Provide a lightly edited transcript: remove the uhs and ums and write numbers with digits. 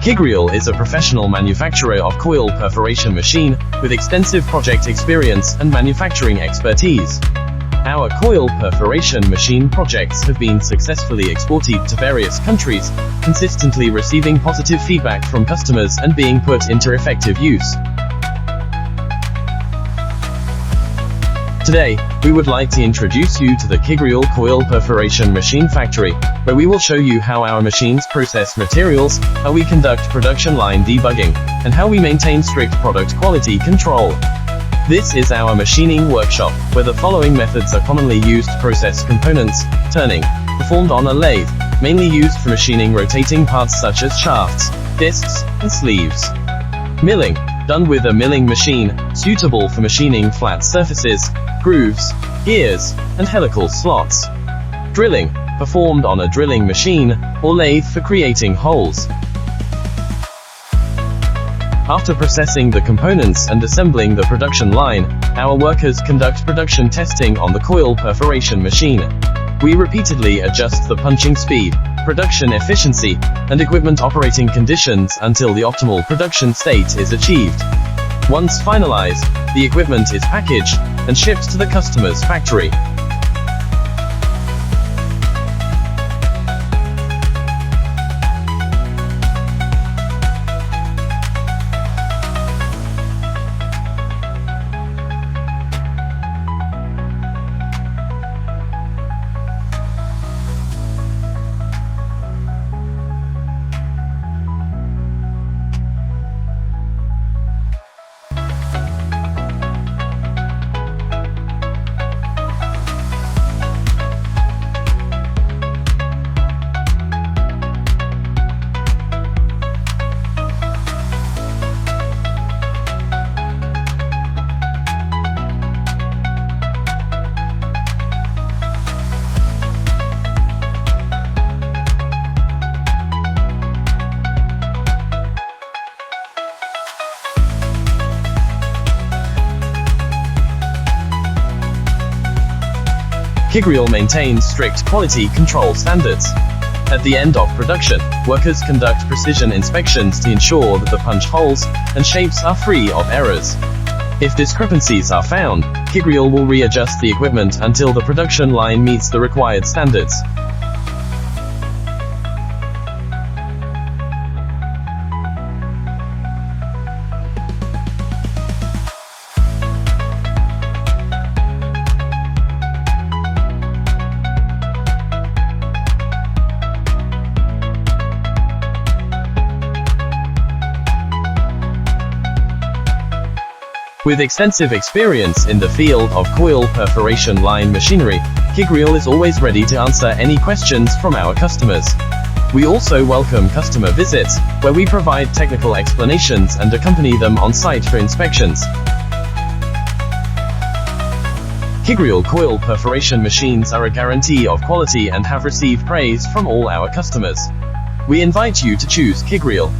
KINGREAL is a professional manufacturer of coil perforation machine, with extensive project experience and manufacturing expertise. Our coil perforation machine projects have been successfully exported to various countries, consistently receiving positive feedback from customers and being put into effective use. Today, we would like to introduce you to the KINGREAL coil perforation machine factory, where we will show you how our machines process materials, how we conduct production line debugging, and how we maintain strict product quality control. This is our machining workshop, where the following methods are commonly used to process components: turning, performed on a lathe, mainly used for machining rotating parts such as shafts, discs, and sleeves. Milling, done with a milling machine, suitable for machining flat surfaces, grooves, gears, and helical slots. Drilling, performed on a drilling machine, or lathe for creating holes. After processing the components and assembling the production line, our workers conduct production testing on the coil perforation machine. We repeatedly adjust the punching speed, production efficiency, and equipment operating conditions until the optimal production state is achieved. Once finalized, the equipment is packaged and shipped to the customer's factory. KINGREAL maintains strict quality control standards. At the end of production, workers conduct precision inspections to ensure that the punch holes and shapes are free of errors. If discrepancies are found, KINGREAL will readjust the equipment until the production line meets the required standards. With extensive experience in the field of coil perforation line machinery, KINGREAL is always ready to answer any questions from our customers. We also welcome customer visits, where we provide technical explanations and accompany them on site for inspections. KINGREAL coil perforation machines are a guarantee of quality and have received praise from all our customers. We invite you to choose KINGREAL.